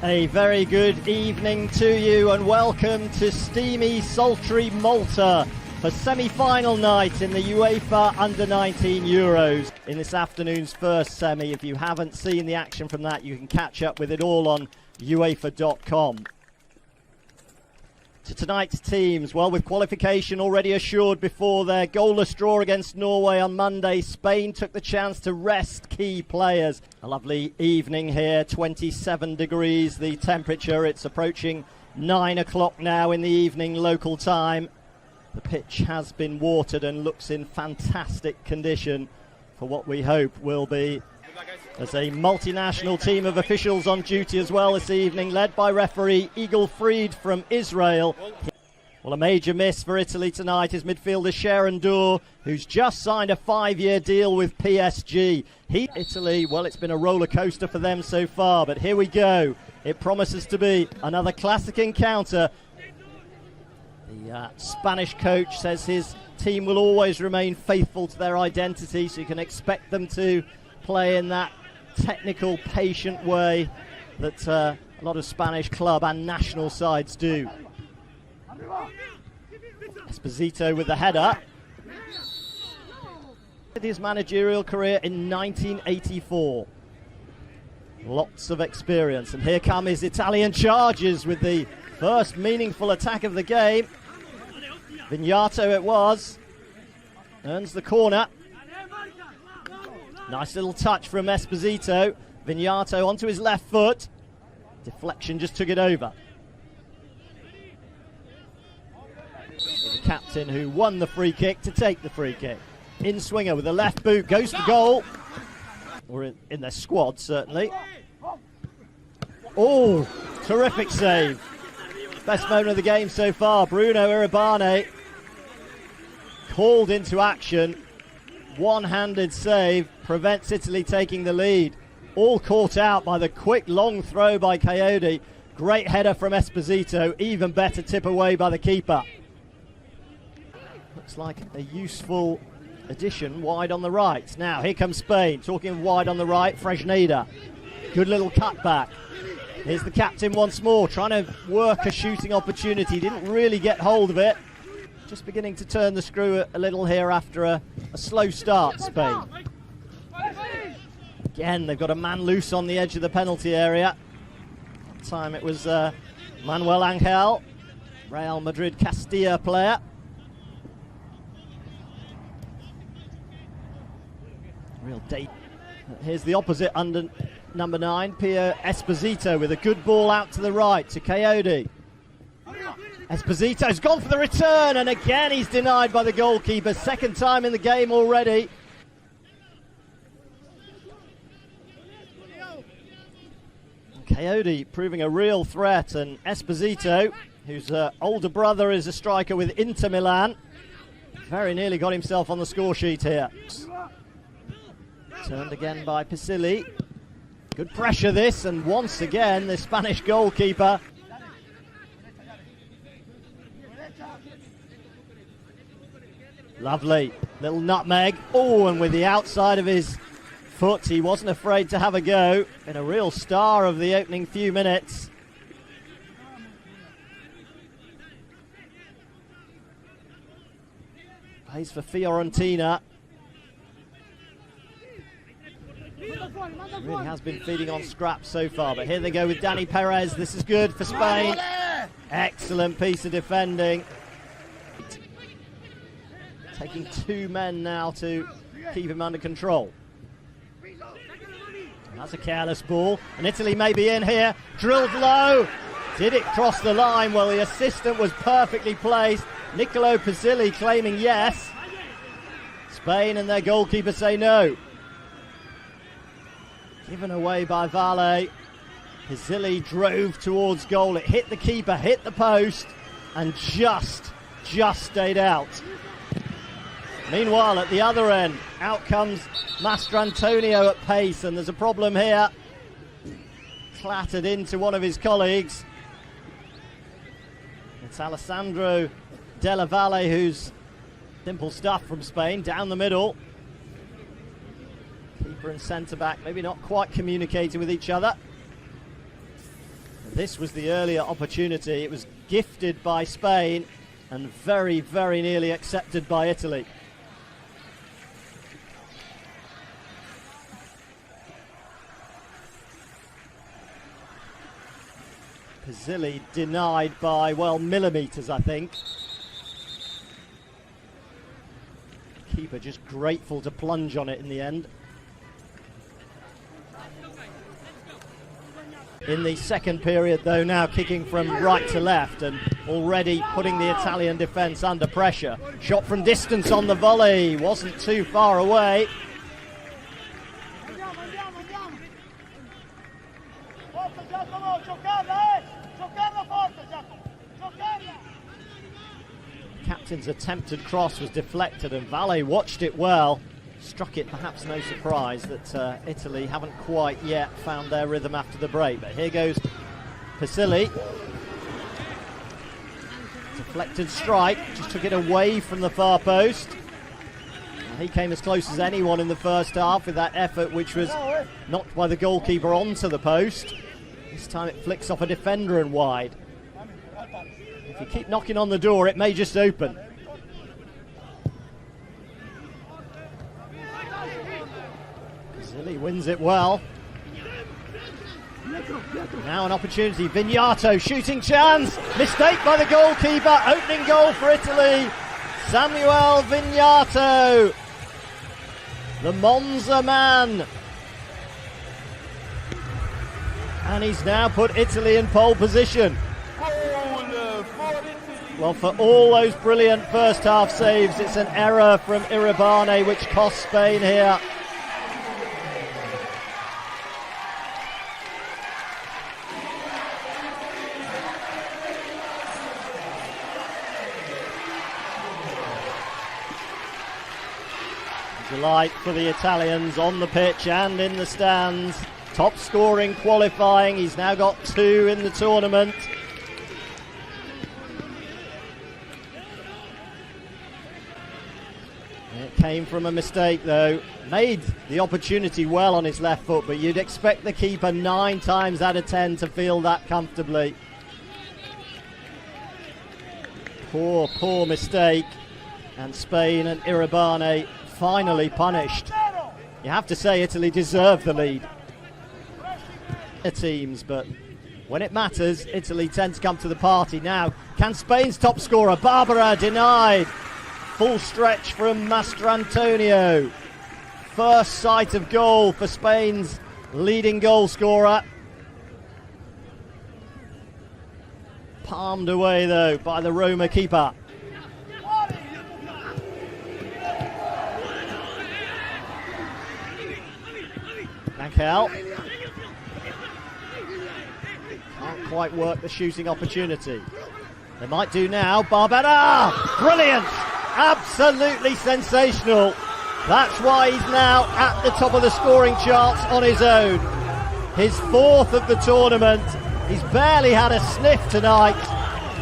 A very good evening to you and welcome to steamy, sultry Malta for semi-final night in the UEFA Under-19 Euros. In this afternoon's first semi, if you haven't seen the action from that, you can catch up with it all on UEFA.com. To tonight's teams, well, with qualification already assured before their goalless draw against Norway on Monday, Spain took the chance to rest key players. A lovely evening here, 27 degrees the temperature. It's approaching 9 o'clock now in the evening local time. The pitch has been watered and looks in fantastic condition for what we hope will be as a multinational team of officials on duty as well this evening, led by referee Eagle Fried from Israel. Well, a major miss for Italy tonight is midfielder Sharon Dour, who's just signed a 5-year deal with PSG. Italy, well, it's been a roller coaster for them so far, but here we go. It promises to be another classic encounter. The Spanish coach says his team will always remain faithful to their identity, so you can expect them to play in that technical, patient way that a lot of Spanish club and national sides do. Esposito with the header. His managerial career in 1984. Lots of experience, and here come his Italian charges with the first meaningful attack of the game. Vignato it was, earns the corner. Nice little touch from Esposito. Vignato onto his left foot. Deflection just took it over. The captain who won the free kick to take the free kick. In swinger with the left boot, goes to goal. Or in their squad, certainly. Oh, terrific save. Best moment of the game so far. Bruno Iribane called into action. One-handed save prevents Italy taking the lead. All caught out by the quick long throw by Coyote. Great header from Esposito. Even better tip away by the keeper. Looks like a useful addition wide on the right. Now here comes Spain. Talking wide on the right, Fresneda. Good little cutback. Here's the captain once more, trying to work a shooting opportunity. Didn't really get hold of it. Just beginning to turn the screw a little here after a slow start, Spain. Again, they've got a man loose on the edge of the penalty area. That time it was Manuel Angel, Real Madrid Castilla player. Real date. Here's the opposite under number 9, Pio Esposito, with a good ball out to the right to Coyote. Esposito's gone for the return, and again he's denied by the goalkeeper. Second time in the game already. Coyote proving a real threat, and Esposito, whose older brother is a striker with Inter Milan, very nearly got himself on the score sheet here. Turned again by Pisilli. Good pressure this, and once again the Spanish goalkeeper. Lovely little nutmeg. Oh, and with the outside of his foot, he wasn't afraid to have a go. Been a real star of the opening few minutes. Plays for Fiorentina. Really has been feeding on scraps so far, but here they go with Dani Perez. This is good for Spain. Excellent piece of defending. Taking 2 men now to keep him under control. That's a careless ball, and Italy may be in here. Drilled low. Did it cross the line? Well, the assistant was perfectly placed. Nicolo Pisilli claiming yes. Spain and their goalkeeper say no. Given away by Valle. Pisilli drove towards goal. It hit the keeper, hit the post, and just stayed out. Meanwhile, at the other end, out comes Mastrantonio at pace, and there's a problem here. Clattered into one of his colleagues. It's Alessandro Della Valle, who's simple stuff from Spain, down the middle. Keeper and centre-back maybe not quite communicating with each other. This was the earlier opportunity. It was gifted by Spain and very, very nearly accepted by Italy. Pizzilli denied by, well, millimetres, I think. Keeper just grateful to plunge on it in the end. In the second period, though, now kicking from right to left and already putting the Italian defence under pressure. Shot from distance on the volley, wasn't too far away. Captain's attempted cross was deflected and Valle watched it well. Struck it, perhaps no surprise that Italy haven't quite yet found their rhythm after the break. But here goes Pizzilli. Deflected strike, just took it away from the far post. He came as close as anyone in the first half with that effort, which was knocked by the goalkeeper onto the post. This time it flicks off a defender and wide. If you keep knocking on the door, it may just open. Pizzilli wins it well. Now an opportunity, Vignato, shooting chance, mistake by the goalkeeper, opening goal for Italy, Samuel Vignato, the Monza man. And he's now put Italy in pole position. Well, for all those brilliant first half saves, it's an error from Iribane which cost Spain here. Delight for the Italians on the pitch and in the stands. Top scoring qualifying, he's now got 2 in the tournament. It came from a mistake though. Made the opportunity well on his left foot, but you'd expect the keeper 9 times out of 10 to feel that comfortably. Poor mistake, and Spain and Iribane finally punished. You have to say Italy deserved the lead. Teams, but when it matters, Italy tends to come to the party. Now, can Spain's top scorer, Barbara, denied? Full stretch from Mastrantonio. First sight of goal for Spain's leading goal scorer. Palmed away though by the Roma keeper. Nankel. Can't quite work the shooting opportunity. They might do now. Barbera! Brilliant! Absolutely sensational. That's why he's now at the top of the scoring charts on his own. His 4th of the tournament. He's barely had a sniff tonight,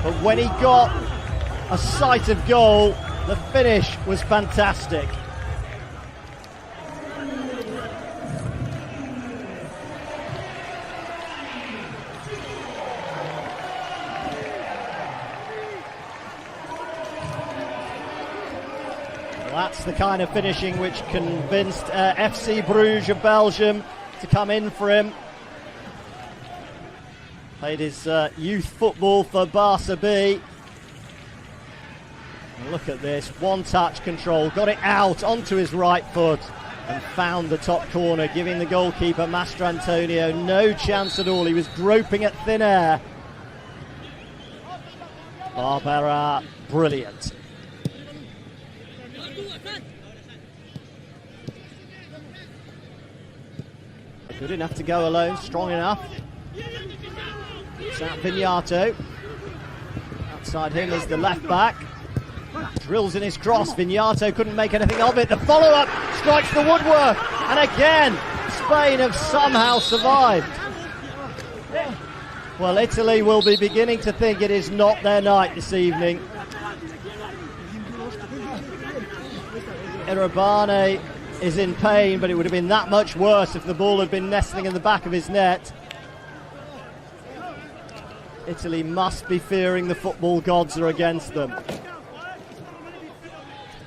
but when he got a sight of goal, the finish was fantastic. That's the kind of finishing which convinced FC Bruges of Belgium to come in for him. Played his youth football for Barca B. And look at this, one touch control, got it out onto his right foot and found the top corner, giving the goalkeeper Mastrantonio no chance at all. He was groping at thin air. Barbera, brilliant. Good enough to go alone, strong enough. It's out Vignato. Outside him is the left back. Drills in his cross. Vignato couldn't make anything of it. The follow-up strikes the woodwork. And again, Spain have somehow survived. Well, Italy will be beginning to think it is not their night this evening. Iribane is in pain, but it would have been that much worse if the ball had been nestling in the back of his net. Italy must be fearing the football gods are against them.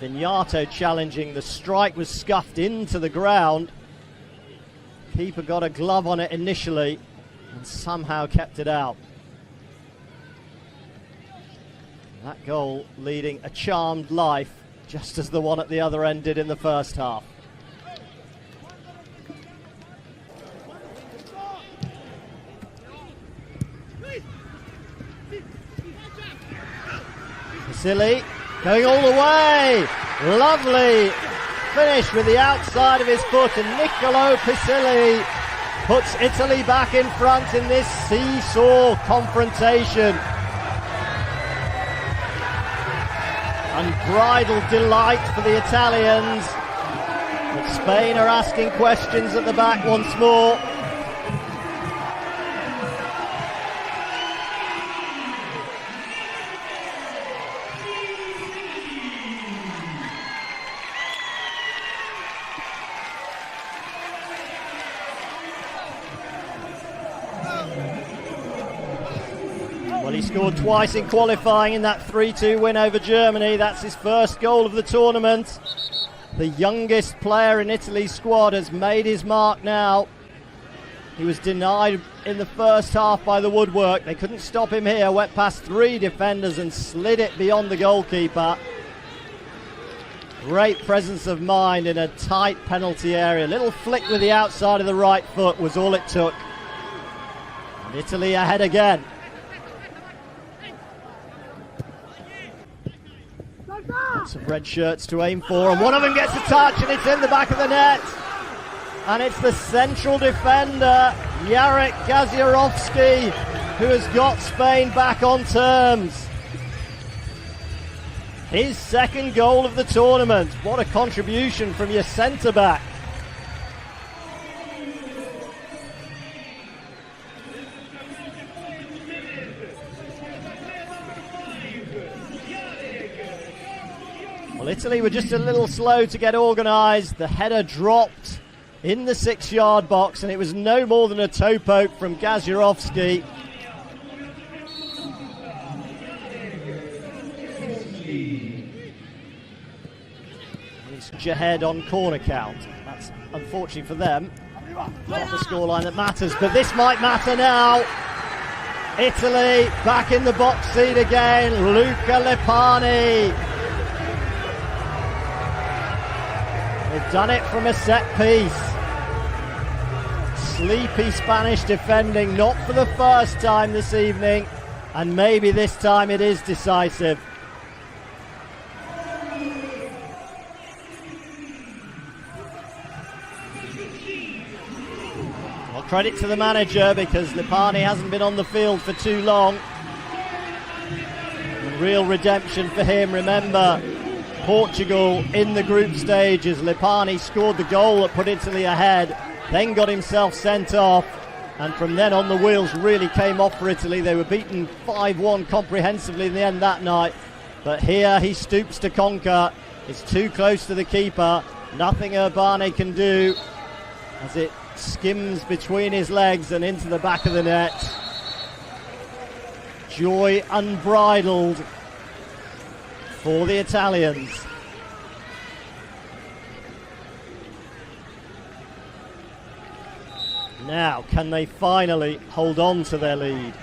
Vignato challenging, the strike was scuffed into the ground. Keeper got a glove on it initially and somehow kept it out. That goal leading a charmed life, just as the one at the other end did in the first half. Vasili going all the way. Lovely finish with the outside of his foot, and Niccolò Pisili puts Italy back in front in this seesaw confrontation. Unbridled delight for the Italians, but Spain are asking questions at the back once more. Well, he scored twice in qualifying in that 3-2 win over Germany. That's his first goal of the tournament. The youngest player in Italy's squad has made his mark now. He was denied in the first half by the woodwork. They couldn't stop him here. Went past 3 defenders and slid it beyond the goalkeeper. Great presence of mind in a tight penalty area. Little flick with the outside of the right foot was all it took. And Italy ahead again. Lots of red shirts to aim for, and one of them gets a touch, and it's in the back of the net. And it's the central defender, Jarek Gazierovski, who has got Spain back on terms. His second goal of the tournament. What a contribution from your centre-back. Well, Italy were just a little slow to get organised. The header dropped in the 6-yard box, and it was no more than a toe poke from Gazierovski. He's ahead on corner count. That's unfortunate for them. Not the scoreline that matters, but this might matter now. Italy back in the box seat again. Luca Lepani. They've done it from a set piece. Sleepy Spanish defending, not for the first time this evening, and maybe this time it is decisive. Well, credit to the manager, because Lepani hasn't been on the field for too long. And real redemption for him. Remember, Portugal in the group stage as Lepani scored the goal that put Italy ahead, then got himself sent off, and from then on the wheels really came off for Italy. They were beaten 5-1 comprehensively in the end that night, but here he stoops to conquer. It's too close to the keeper. Nothing Urbane can do as it skims between his legs and into the back of the net. Joy unbridled for the Italians. Now, can they finally hold on to their lead?